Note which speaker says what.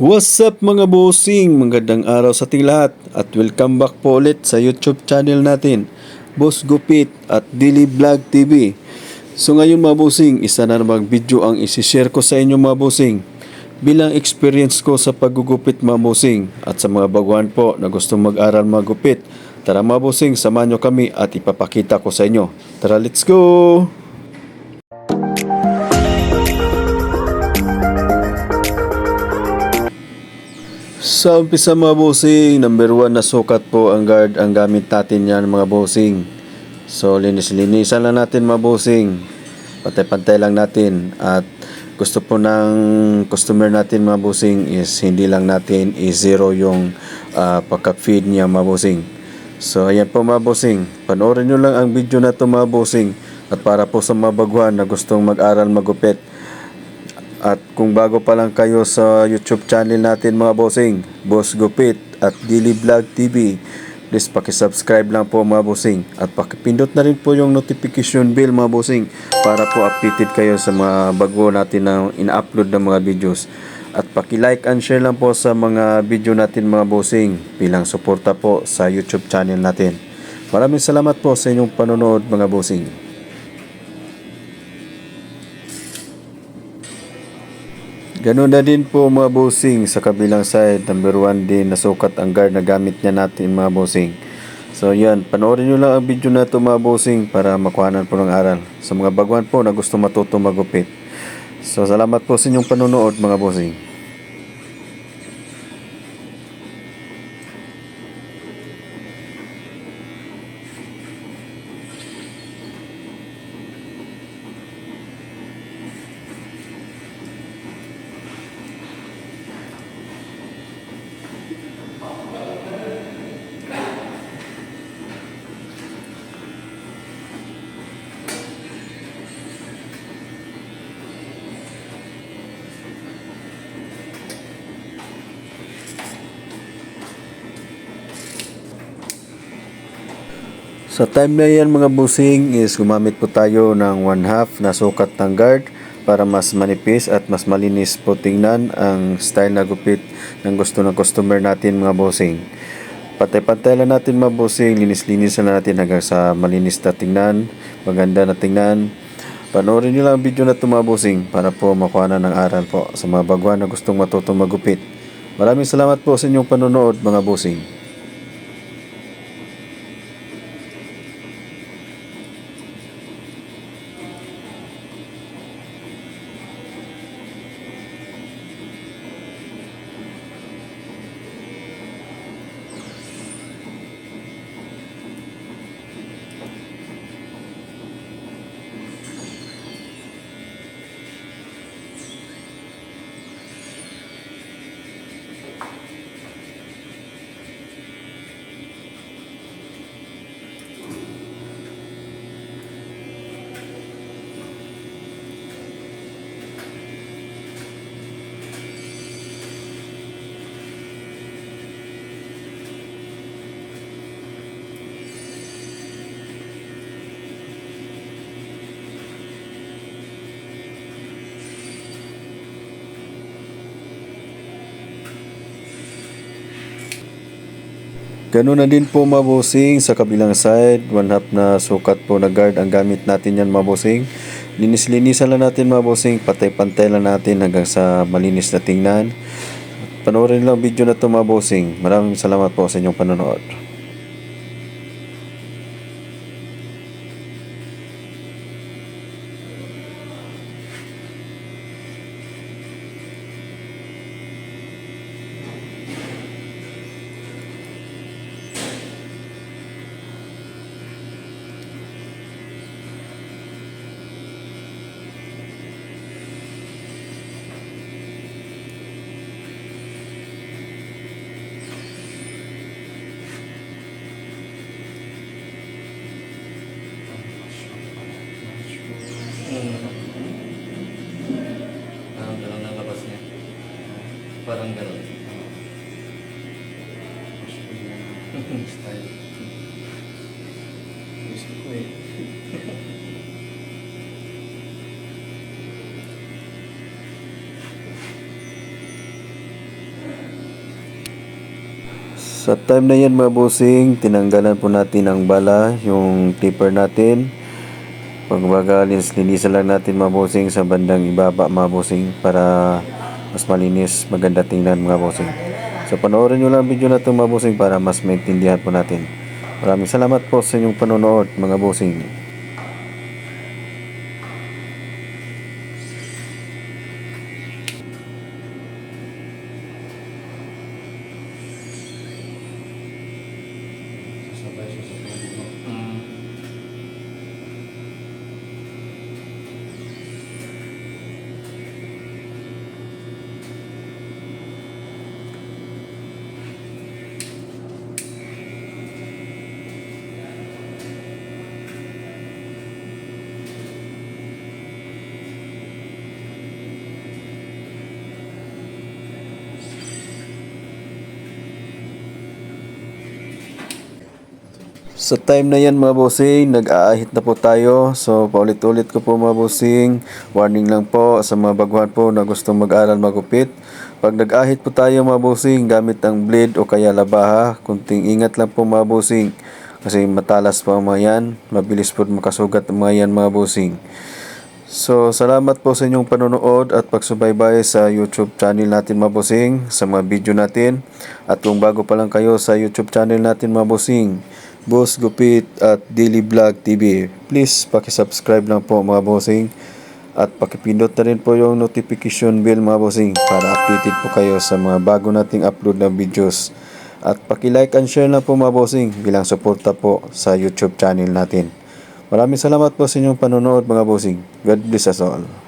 Speaker 1: What's up mga bossing? Magandang araw sa ating lahat at welcome back po ulit sa YouTube channel natin, Boss Gupit at Daily Vlog TV. So ngayon mga bossing, isa na namang video ang isishare ko sa inyo mga bossing bilang experience ko sa paggugupit mga bossing at sa mga baguhan po na gustong mag-aral magupit. Tara mga bossing, samahan nyo kami at ipapakita ko sa inyo. Tara, let's go! Sa umpisa mga bossing, number 1 na sukat po ang guard ang gamit natin yan mga bossing. So linis-linisan lang natin mga bossing. Pantay-pantay lang natin at gusto po ng customer natin mga bossing is hindi lang natin i-zero yung pagka-feed niya mga bossing. So ayan po mga bossing, panoorin nyo lang ang video na to mga bossing at para po sa mga baguhan na gustong mag-aral magupit. At kung bago pa lang kayo sa YouTube channel natin mga bossing, Boss Gupit at Daily Vlog TV, please pakisubscribe lang po mga bossing at pakipindot na rin po yung notification bell mga bossing para po updated kayo sa mga bago natin na ina-upload ng mga videos. At paki-like and share lang po sa mga video natin mga bossing bilang suporta po sa YouTube channel natin. Maraming salamat po sa inyong panonood mga bossing. Ganun na din po mga bossing sa kabilang side, number 1 din nasukat ang guard na gamit niya natin mga bossing. So yan, panoorin nyo lang ang video na ito mga bossing para makuhanan po ng aral sa mga baguhan po na gusto matuto magupit. So salamat po sa inyong panonood mga bossing. Sa time na yan mga bossing is gumamit po tayo ng 1/2 na sukat ng guard para mas manipis at mas malinis po tingnan ang style na gupit ng gusto ng customer natin mga bossing. Pantay-pantay lang natin mga bossing, linis-linis na natin hanggang sa malinis na tingnan, maganda na tingnan. Panoorin nyo lang ang video na ito mga bossing para po makuha na ng aral po sa mga baguhan na gustong matutong magupit. Maraming salamat po sa inyong panonood mga bossing. Ganun na din po mga bossing sa kabilang side, 1/2 na sukat po na guard ang gamit natin yan mga bossing. Linis-linisan lang natin mga bossing, pantay-pantay lang natin hanggang sa malinis na tingnan. Panoorin lang video na to mga bossing. Maraming salamat po sa inyong panonood.
Speaker 2: Parang gano'n ang labas niya. Parang gano'n. Style. Gusto ko eh.
Speaker 1: Sa time na yan mga bossing, tinanggalan po natin ang bala, yung clipper natin. Pagbaga, linisan lang natin mga bossing sa bandang ibaba mga bossing para mas malinis, maganda tingnan mga bossing. So panoorin nyo lang video na ito mga bossing para mas maintindihan po natin. Maraming salamat po sa inyong panonood mga bossing.
Speaker 2: Sasabay siya sa puno.
Speaker 1: Sa time na yan mga bossing, nag-aahit na po tayo. So paulit-ulit ko po mga bossing, warning lang po sa mga baguhan po na gustong mag-aral magupit. Pag nag-ahit po tayo mga bossing, gamit ang blade o kaya labaha, kunting ingat lang po mga bossing. Kasi matalas po ang mga yan, mabilis po makasugat ang mga yan mga bossing. So salamat po sa inyong panonood at pagsubaybay sa YouTube channel natin mga bossing, sa mga video natin. At kung bago pa lang kayo sa YouTube channel natin mga bossing, Boss Gupit at Daily Vlog TV, please paki-subscribe lang po mga bossing at pakipindot na rin po yung notification bell mga bossing para updated po kayo sa mga bago nating upload na videos. At paki-like and share na po mga bossing bilang suporta po sa YouTube channel natin. Maraming salamat po sa inyong panonood mga bossing. God bless us all.